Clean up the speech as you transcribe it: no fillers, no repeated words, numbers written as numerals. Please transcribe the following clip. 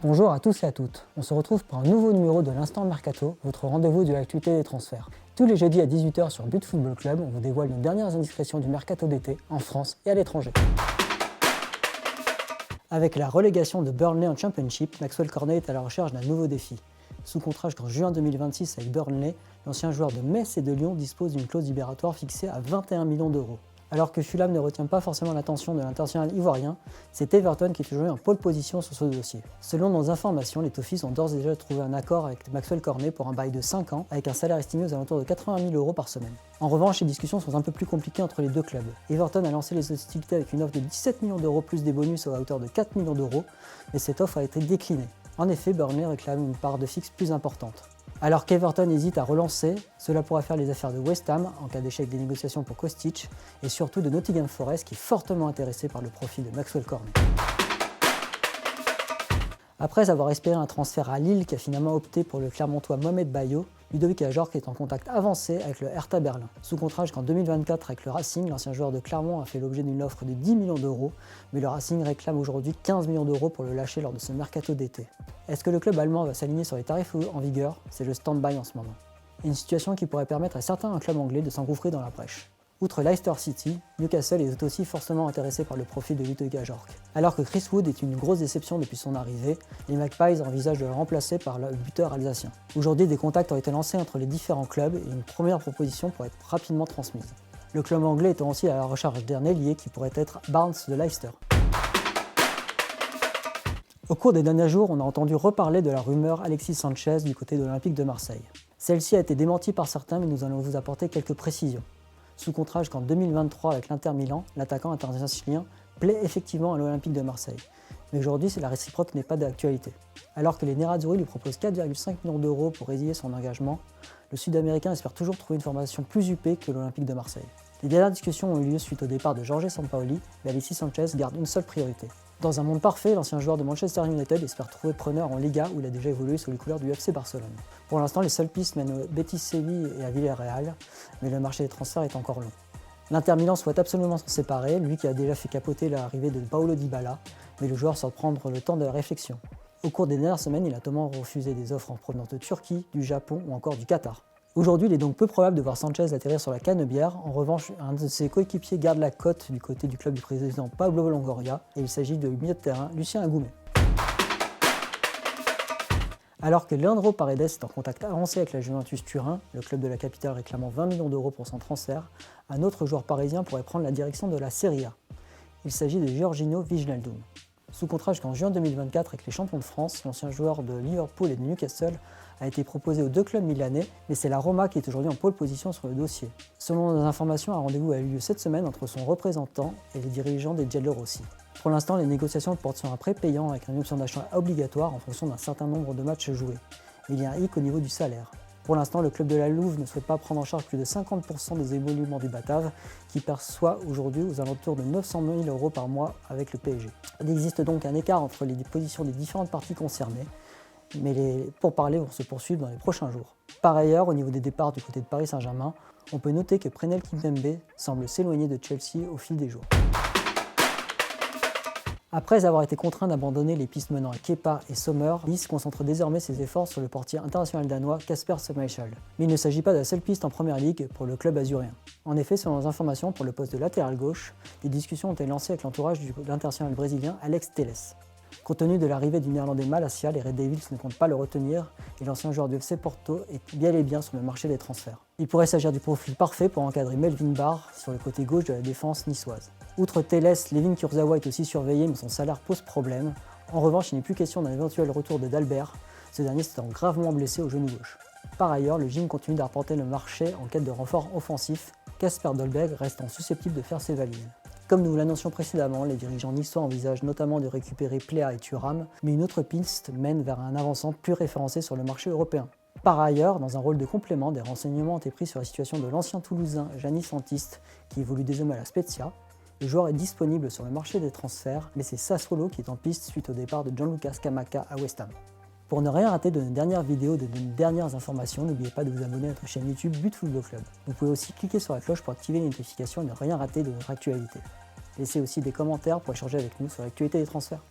Bonjour à tous et à toutes, on se retrouve pour un nouveau numéro de l'Instant Mercato, votre rendez-vous de l'actualité des transferts. Tous les jeudis à 18 h sur But Football Club, on vous dévoile nos dernières indiscrétions du mercato d'été en France et à l'étranger. Avec la relégation de Burnley en Championship, Maxwell Cornet est à la recherche d'un nouveau défi. Sous contrat jusqu'en juin 2026 avec Burnley, l'ancien joueur de Metz et de Lyon dispose d'une clause libératoire fixée à 21 millions d'euros. Alors que Fulham ne retient pas forcément l'attention de l'international ivoirien, c'est Everton qui est aujourd'hui en pole position sur ce dossier. Selon nos informations, les Toffees ont d'ores et déjà trouvé un accord avec Maxwell Cornet pour un bail de 5 ans, avec un salaire estimé aux alentours de 80 000 euros par semaine. En revanche, les discussions sont un peu plus compliquées entre les deux clubs. Everton a lancé les hostilités avec une offre de 17 millions d'euros plus des bonus à hauteur de 4 millions d'euros, mais cette offre a été déclinée. En effet, Burnley réclame une part de fixe plus importante. Alors qu'Everton hésite à relancer, cela pourra faire les affaires de West Ham en cas d'échec des négociations pour Kostic et surtout de Nottingham Forest qui est fortement intéressé par le profil de Maxwell Cornet. Après avoir espéré un transfert à Lille qui a finalement opté pour le Clermontois Mohamed Bayo, Ludovic Ajorc est en contact avancé avec le Hertha Berlin. Sous contrat jusqu'en 2024 avec le Racing, l'ancien joueur de Clermont a fait l'objet d'une offre de 10 millions d'euros, mais le Racing réclame aujourd'hui 15 millions d'euros pour le lâcher lors de ce mercato d'été. Est-ce que le club allemand va s'aligner sur les tarifs en vigueur? C'est le stand-by en ce moment. Une situation qui pourrait permettre à certains clubs anglais de s'engouffrer dans la brèche. Outre Leicester City, Newcastle est aussi fortement intéressé par le profil de Ludovic Ajorc. Alors que Chris Wood est une grosse déception depuis son arrivée, les Magpies envisagent de le remplacer par le buteur alsacien. Aujourd'hui, des contacts ont été lancés entre les différents clubs et une première proposition pourrait être rapidement transmise. Le club anglais étant aussi à la recherche d'un ailier qui pourrait être Barnes de Leicester. Au cours des derniers jours, on a entendu reparler de la rumeur Alexis Sanchez du côté de l'Olympique de Marseille. Celle-ci a été démentie par certains, mais nous allons vous apporter quelques précisions. Sous contrat jusqu'en 2023 avec l'Inter Milan, l'attaquant international chilien plaît effectivement à l'Olympique de Marseille. Mais aujourd'hui, la réciproque n'est pas d'actualité. Alors que les Nerazzurri lui proposent 4,5 millions d'euros pour résilier son engagement, le Sud-Américain espère toujours trouver une formation plus huppée que l'Olympique de Marseille. Les dernières discussions ont eu lieu suite au départ de Jorge Sampaoli, mais Alexis Sanchez garde une seule priorité. Dans un monde parfait, l'ancien joueur de Manchester United espère trouver preneur en Liga où il a déjà évolué sous les couleurs du FC Barcelone. Pour l'instant, les seules pistes mènent au Betis Séville et à Villarreal, mais le marché des transferts est encore long. L'Inter Milan souhaite absolument s'en séparer, lui qui a déjà fait capoter l'arrivée de Paulo Dybala, mais le joueur sort prendre le temps de la réflexion. Au cours des dernières semaines, il a notamment refusé des offres en provenance de Turquie, du Japon ou encore du Qatar. Aujourd'hui, il est donc peu probable de voir Sanchez atterrir sur la canebière. En revanche, un de ses coéquipiers garde la cote du côté du club du président Pablo Longoria, et il s'agit de milieu de terrain Lucien Agoumet. Alors que Leandro Paredes est en contact avancé avec la Juventus Turin, le club de la capitale réclamant 20 millions d'euros pour son transfert, un autre joueur parisien pourrait prendre la direction de la Serie A. Il s'agit de Georginio Wijnaldum. Sous contrat jusqu'en juin 2024 avec les champions de France, l'ancien joueur de Liverpool et de Newcastle a été proposé aux deux clubs milanais, mais c'est la Roma qui est aujourd'hui en pole position sur le dossier. Selon nos informations, un rendez-vous a eu lieu cette semaine entre son représentant et les dirigeants des Giallorossi. Pour l'instant, les négociations portent sur un prêt payant avec une option d'achat obligatoire en fonction d'un certain nombre de matchs joués. Mais il y a un hic au niveau du salaire. Pour l'instant, le club de la Louve ne souhaite pas prendre en charge plus de 50% des émoluments du Batave, qui perçoit aujourd'hui aux alentours de 900 000 euros par mois avec le PSG. Il existe donc un écart entre les positions des différentes parties concernées, mais les pourparlers vont se poursuivre dans les prochains jours. Par ailleurs, au niveau des départs du côté de Paris Saint-Germain, on peut noter que Presnel Kimpembe semble s'éloigner de Chelsea au fil des jours. Après avoir été contraint d'abandonner les pistes menant à Kepa et Sommer, Nice concentre désormais ses efforts sur le portier international danois Kasper Schmeichel. Mais il ne s'agit pas de la seule piste en première ligue pour le club azurien. En effet, selon les informations, pour le poste de latéral gauche, des discussions ont été lancées avec l'entourage de l'international brésilien Alex Telles. Compte tenu de l'arrivée du néerlandais Malacia, les Red Devils ne comptent pas le retenir et l'ancien joueur du FC Porto est bien et bien sur le marché des transferts. Il pourrait s'agir du profil parfait pour encadrer Melvin Barr sur le côté gauche de la défense niçoise. Outre Telles, Levin Kurzawa est aussi surveillé mais son salaire pose problème. En revanche, il n'est plus question d'un éventuel retour de Dalbert, ce dernier s'étant gravement blessé au genou gauche. Par ailleurs, le gym continue d'arpenter le marché en quête de renfort offensif, Kasper Dolberg restant susceptible de faire ses valises. Comme nous vous l'annoncions précédemment, les dirigeants niçois envisagent notamment de récupérer Pléa et Thuram, mais une autre piste mène vers un avançant plus référencé sur le marché européen. Par ailleurs, dans un rôle de complément, des renseignements ont été pris sur la situation de l'ancien Toulousain Giannis Santiste, qui évolue désormais à la Spezia. Le joueur est disponible sur le marché des transferts, mais c'est Sassuolo qui est en piste suite au départ de Gianluca Scamacca à West Ham. Pour ne rien rater de nos dernières vidéos et de nos dernières informations, n'oubliez pas de vous abonner à notre chaîne YouTube But Football Club. Vous pouvez aussi cliquer sur la cloche pour activer les notifications et ne rien rater de notre actualité. Laissez aussi des commentaires pour échanger avec nous sur l'actualité des transferts.